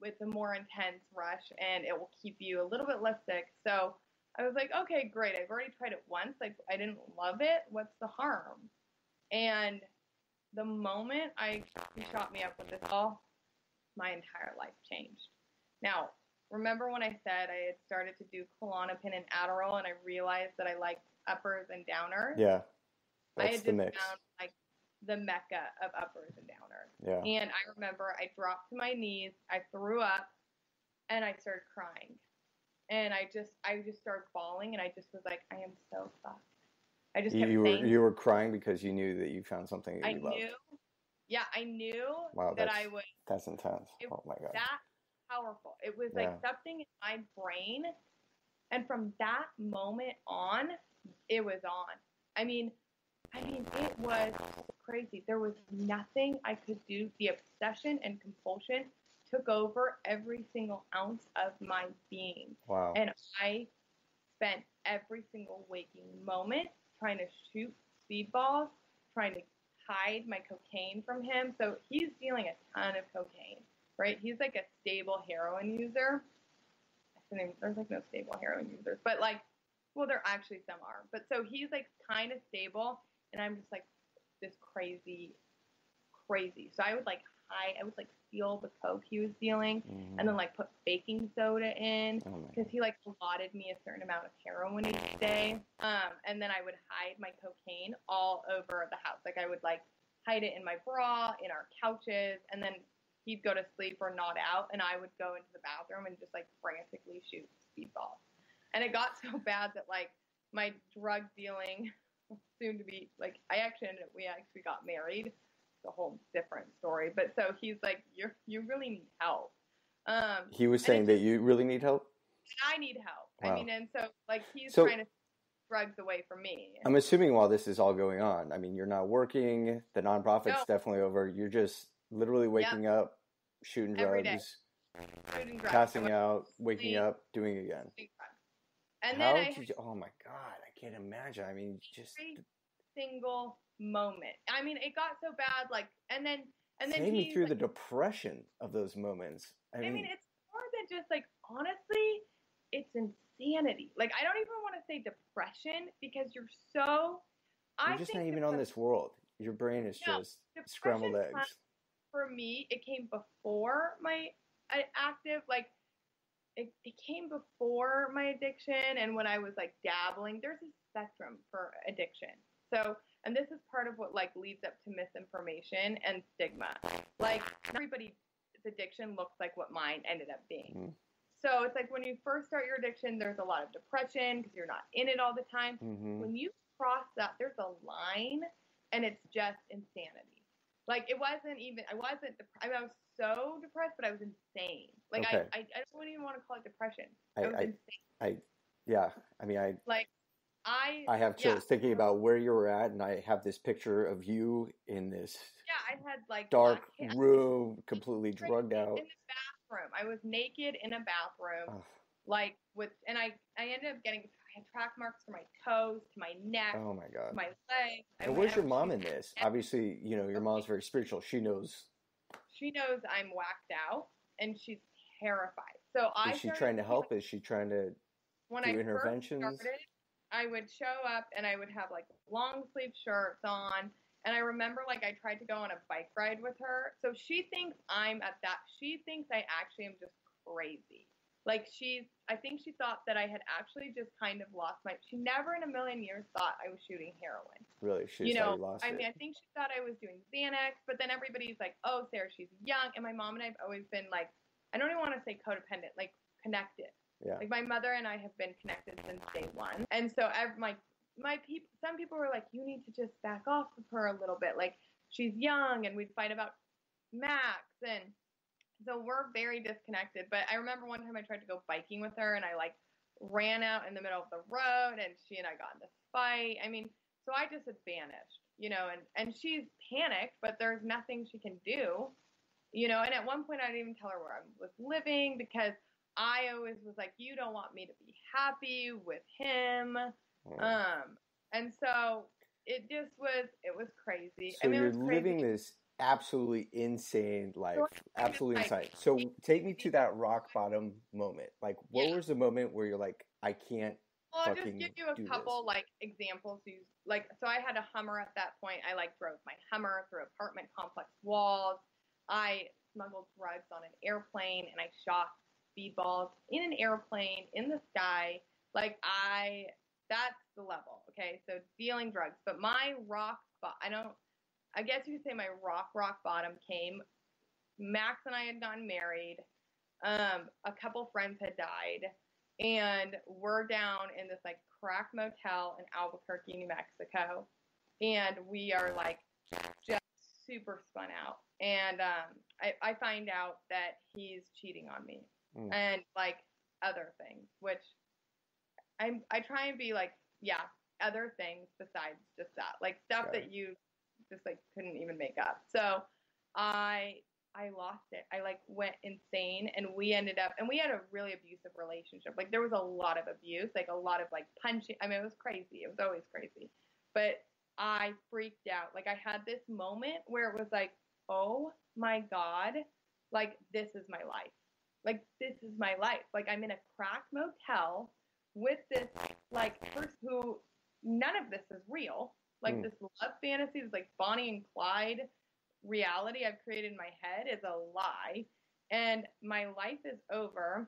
with a more intense rush, and it will keep you a little bit less sick. So I was like, okay, great. I've already tried it once. Like, I didn't love it. What's the harm? And the moment he shot me up with this all, my entire life changed. Now, remember when I said I had started to do Klonopin and Adderall, and I realized that I liked uppers and downers? Yeah, I that's had the just mix. found like the mecca of uppers and downers. Yeah. And I remember I dropped to my knees, I threw up, and I started crying. And I just started bawling, and I just was like, I am so fucked. I just kept saying, you were crying because you knew that you found something that you loved. I knew Wow, that I would. That's intense. Oh my God. That powerful. It was like something in my brain, and from that moment on, it was on. I mean, it was crazy. There was nothing I could do. The obsession and compulsion took over every single ounce of my being. Wow. And I spent every single waking moment trying to shoot speedballs, trying to hide my cocaine from him. So he's dealing a ton of cocaine, right? He's like a stable heroin user. There's like no stable heroin users, but like, well, there actually some are. But so he's like kind of stable, and I'm just like this crazy. So I would like hide, I would like steal the coke he was dealing, and then like put baking soda in, because he like allotted me a certain amount of heroin each day. And then I would hide my cocaine all over the house. Like I would like hide it in my bra, in our couches, and then he'd go to sleep or nod out, and I would go into the bathroom and just like frantically shoot speedballs. And it got so bad that like my drug dealing, soon to be like, we actually got married. It's a whole different story. But so he's like, you really need help. He was saying that you really need help? I need help. Wow. I mean, and so like he's trying to drugs away from me. I'm assuming while this is all going on, I mean, you're not working, the nonprofit's definitely over. You're just literally waking up, shooting drugs, passing out, waking up, doing it again. And how then did you, oh my God, I can't imagine. I mean, just every single moment. I mean, it got so bad, like, and then take me through the depression of those moments. I mean, it's more than just like, honestly, it's insanity. Like, I don't even want to say depression, because you're just not even on this world. Your brain is just scrambled eggs. For me, it came before my active, like, it came before my addiction, and when I was like dabbling. There's a spectrum for addiction. So, and this is part of what like leads up to misinformation and stigma. Like, everybody's addiction looks like what mine ended up being. So it's like when you first start your addiction, there's a lot of depression because you're not in it all the time. When you cross that, there's a line, and it's just insanity. Like, it wasn't even, I was so depressed, but I was insane. Like, I don't even want to call it depression. I was insane. I have chills thinking about where you were at, and I have this picture of you in this I had like dark room, completely drugged out. In the bathroom. I was naked in a bathroom, and I ended up getting, I had track marks from my toes to my neck. Oh my God. To my legs. And where's your mom in this? Obviously, you know, your mom's very spiritual. She knows. She knows I'm whacked out, and she's terrified. So is she trying to help? Is she trying to do interventions? First started, I would show up, and I would have like long sleeve shirts on. And I remember, like, I tried to go on a bike ride with her. So she thinks she thinks I actually am just crazy. Like, I think she thought that I had actually just kind of lost she never in a million years thought I was shooting heroin. Really? She thought you lost it? I mean, I think she thought I was doing Xanax, but then everybody's like, oh, Sarah, she's young. And my mom and I have always been like, I don't even want to say codependent, like connected. Yeah. Like, my mother and I have been connected since day one. And so my people, some people were like, you need to just back off of her a little bit. Like, she's young, and we'd fight about Max. And so we're very disconnected. But I remember one time I tried to go biking with her, and I like ran out in the middle of the road, and she and I got in this fight. I mean, so I just had vanished, you know, and she's panicked, but there's nothing she can do, you know. And at one point I didn't even tell her where I was living, because I always was like, you don't want me to be happy with him. And so it was crazy. So you're living this absolutely insane life. Absolutely insane. So take me to that rock bottom moment. Like, what was the moment where you're like, I can't I'll fucking just give you a couple like examples. Like, so I had a Hummer at that point. I like drove my Hummer through apartment complex walls. I smuggled drugs on an airplane, and I shot speedballs in an airplane in the sky. Like, that's the level. Okay, so dealing drugs. But my I guess you could say my rock bottom came. Max and I had gotten married. A couple friends had died, and we're down in this like crack motel in Albuquerque, New Mexico, and we are like just super spun out. And I find out that he's cheating on me and like other things, which I try and be like, yeah, other things besides just that, like stuff that you just like couldn't even make up. So I lost it. I like went insane, and we ended up, and we had a really abusive relationship. Like there was a lot of abuse, like a lot of like punching. I mean, it was crazy. It was always crazy. But I freaked out. Like I had this moment where it was like, oh my God, like this is my life. Like this is my life. Like I'm in a crack motel with this like person who none of this is real. Like this love fantasy, this like Bonnie and Clyde reality I've created in my head is a lie, and my life is over.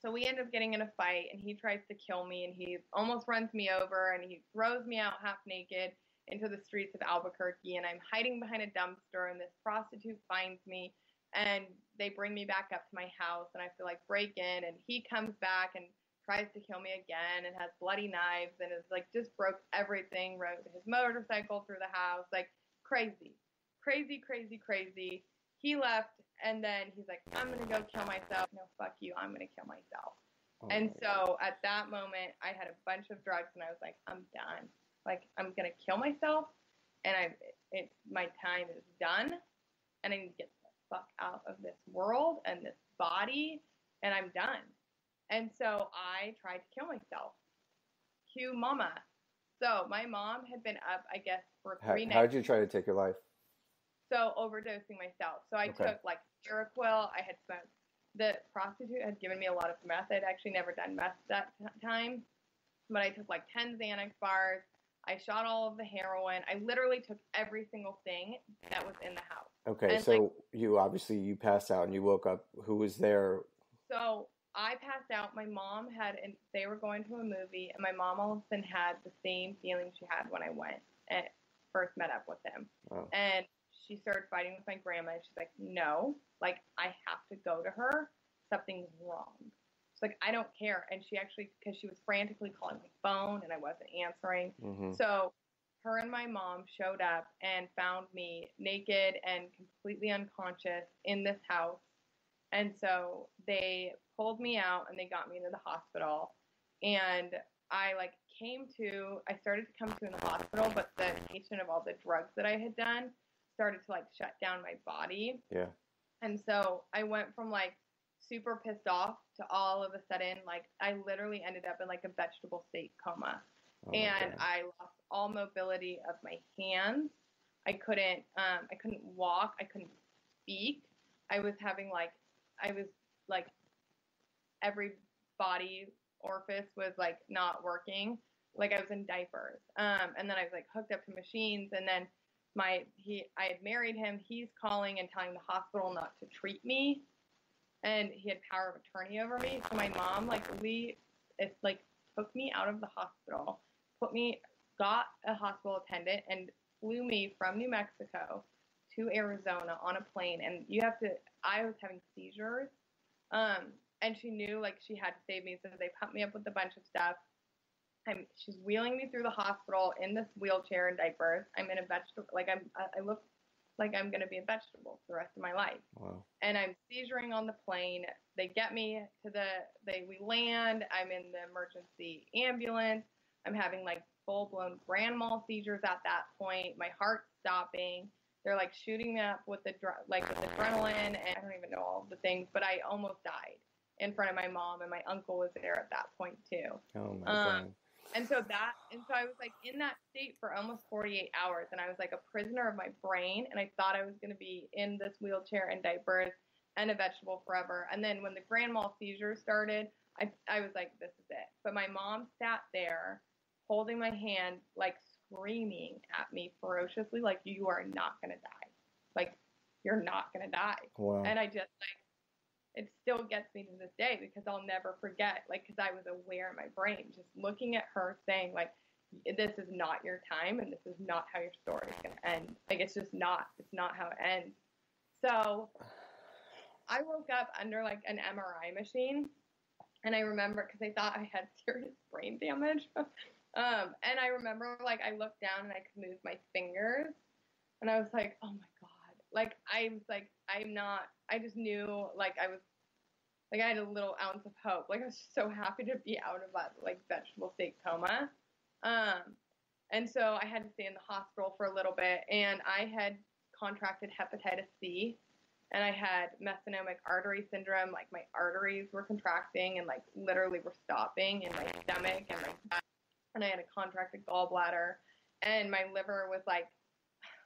So we end up getting in a fight, and he tries to kill me, and he almost runs me over, and he throws me out half naked into the streets of Albuquerque, and I'm hiding behind a dumpster, and this prostitute finds me, and they bring me back up to my house, and I have to like break in, and he comes back and tries to kill me again and has bloody knives and is like just broke everything, rode his motorcycle through the house, like crazy. He left, and then he's like, I'm going to go kill myself. No, fuck you. I'm going to kill myself. And so at that moment, I had a bunch of drugs, and I was like, I'm done. Like, I'm going to kill myself, and my time is done, and I need to get the fuck out of this world and this body, and I'm done. And so I tried to kill myself. Cue mama. So my mom had been up, I guess, for 3 nights. How did you try to take your life? So overdosing myself. So I took like Seroquel. I had smoked. The prostitute had given me a lot of meth. I'd actually never done meth that time, but I took like 10 Xanax bars. I shot all of the heroin. I literally took every single thing that was in the house. Okay, and so like, you passed out and you woke up. Who was there? So I passed out. My mom and they were going to a movie, and my mom all of a sudden had the same feeling she had when I went and first met up with him. Oh. And she started fighting with my grandma, and she's like, no, like, I have to go to her. Something's wrong. She's like, I don't care. And she actually, because she was frantically calling my phone, and I wasn't answering. So her and my mom showed up and found me naked and completely unconscious in this house. And so they pulled me out, and they got me into the hospital. And I, like, I started to come to in the hospital, but the patient of all the drugs that I had done started to like shut down my body. Yeah. And so I went from like super pissed off to all of a sudden, like I literally ended up in like a vegetable state coma. And I lost all mobility of my hands. I couldn't walk. I couldn't speak. I was every body orifice was like not working. Like I was in diapers. And then I was like hooked up to machines, and then I had married him. He's calling and telling the hospital not to treat me, and he had power of attorney over me. So my mom, took me out of the hospital, got a hospital attendant, and flew me from New Mexico to Arizona on a plane. And I was having seizures, and she knew like she had to save me, so they pumped me up with a bunch of stuff. She's wheeling me through the hospital in this wheelchair and diapers. I'm in a vegetable, I look like I'm going to be a vegetable for the rest of my life. Wow. And I'm seizuring on the plane. They get me we land. I'm in the emergency ambulance. I'm having like full-blown grand mal seizures at that point. My heart's stopping. They're like shooting me up with adrenaline, and I don't even know all the things, but I almost died in front of my mom, and my uncle was there at that point too. Oh my God. And so I was like in that state for almost 48 hours, and I was like a prisoner of my brain, and I thought I was going to be in this wheelchair and diapers and a vegetable forever. And then when the grand mal seizure started, I was like, this is it. But my mom sat there holding my hand, like screaming at me ferociously, like, you are not going to die. Like, you're not going to die. Wow. And I just, like, it still gets me to this day because I'll never forget, like, because I was aware in my brain, just looking at her saying, like, this is not your time and this is not how your story is going to end. Like, it's not how it ends. So I woke up under, like, an MRI machine, and I remember, because I thought I had serious brain damage, and I remember, like, I looked down and I could move my fingers, and I was like, oh my God. Like, I was like, I just knew, like, I had a little ounce of hope. Like, I was just so happy to be out of that, like, vegetable state coma. And so I had to stay in the hospital for a little bit, and I had contracted hepatitis C, and I had methanomic artery syndrome. Like, my arteries were contracting and, like, literally were stopping in my stomach and my gut, and I had a contracted gallbladder, and my liver was, like,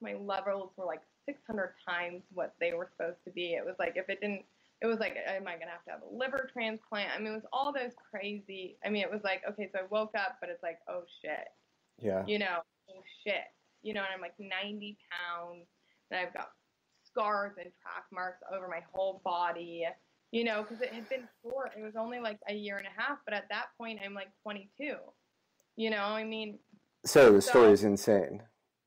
my levels were, like, 600 times what they were supposed to be. It was like, it was like, am I going to have a liver transplant? I mean, it was all those crazy, I mean, it was like, okay, so I woke up, but it's like, oh shit. Yeah. You know, oh shit. You know, and I'm like 90 pounds, and I've got scars and track marks over my whole body, you know, because it had been short. It was only like a year and a half, but at that point, I'm like 22. You know, I mean. So the story is insane.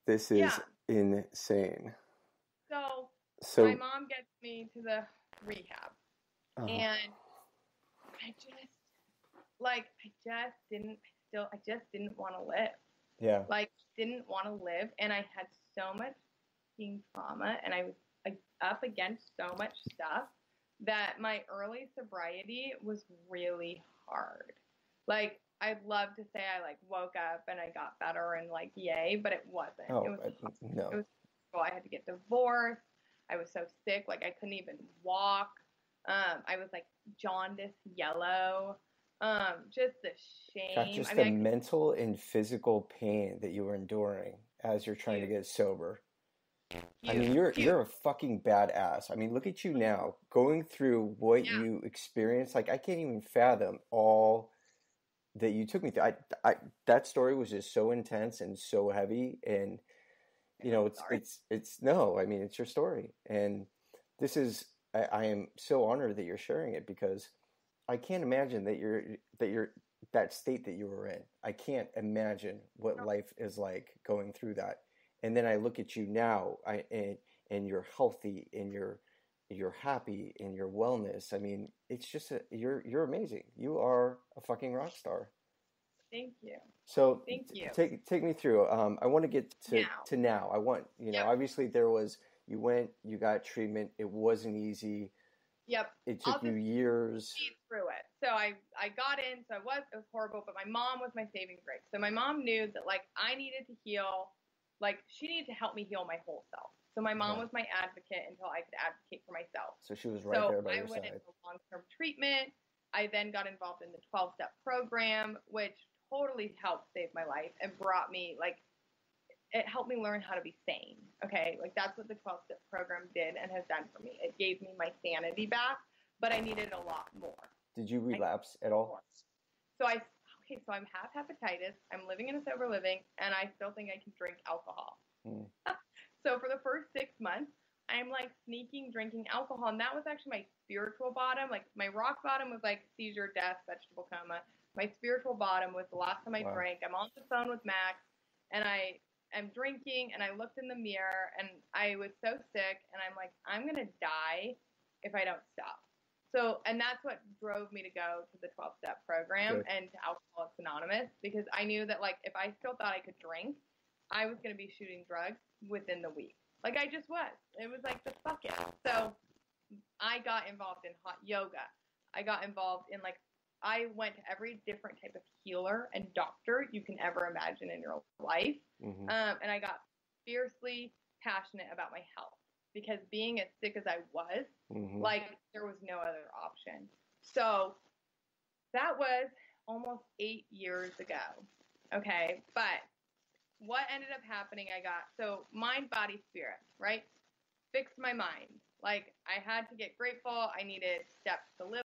This is insane. So my mom gets me to the rehab, and I just didn't want to live. Yeah. Like, didn't want to live, and I had so much fucking trauma, and I was up against so much stuff that my early sobriety was really hard. Like, I'd love to say I, like, woke up and I got better and, like, yay, but it wasn't. Oh, it was no. It was I had to get divorced. I was so sick, like, I couldn't even walk. I was, like, jaundice yellow. Just the shame. God, just the mental and physical pain that you were enduring as you're trying to get sober. I mean, you're a fucking badass. I mean, look at you now, going through what you experienced. Like, I can't even fathom all that you took me through. That story was just so intense and so heavy, and you know, it's no. I mean, it's your story, and this is. I am so honored that you're sharing it, because I can't imagine that state that you were in. I can't imagine what life is like going through that. And then I look at you now, and you're healthy, and you're happy, and your wellness. I mean, it's just you're amazing. You are a fucking rock star. Thank you. So thank you. Take me through. I want to get to now. I want, you know, obviously you went, you got treatment. It wasn't easy. Yep. It took you years. Through it. So I got in, so it was horrible, but my mom was my saving grace. So my mom knew that, like, I needed to heal, like, she needed to help me heal my whole self. So my mom was my advocate until I could advocate for myself. So she was right there by your side. So I went into long-term treatment. I then got involved in the 12-step program, which totally helped save my life and brought me, like, it helped me learn how to be sane, okay? Like, that's what the 12-step program did and has done for me. It gave me my sanity back, but I needed a lot more. Did you relapse at all? So I have hepatitis, I'm living in a sober living, and I still think I can drink alcohol. So for the first 6 months, I'm, like, sneaking drinking alcohol, and that was actually my spiritual bottom. Like, my rock bottom was, like, seizure, death, vegetable coma. My spiritual bottom was the last time I drank. I'm on the phone with Max, and I'm drinking, and I looked in the mirror, and I was so sick, and I'm like, I'm going to die if I don't stop. So, and that's what drove me to go to the 12-step program and to Alcoholics Anonymous, because I knew that, like, if I still thought I could drink, I was going to be shooting drugs within the week. Like, I just was. It was like, just fuck it. So I got involved in hot yoga. I got involved in, like, I went to every different type of healer and doctor you can ever imagine in your life. And I got fiercely passionate about my health, because being as sick as I was, like, there was no other option. So that was almost 8 years ago. Okay, but what ended up happening, so mind, body, spirit, right? Fixed my mind. Like, I had to get grateful. I needed steps to live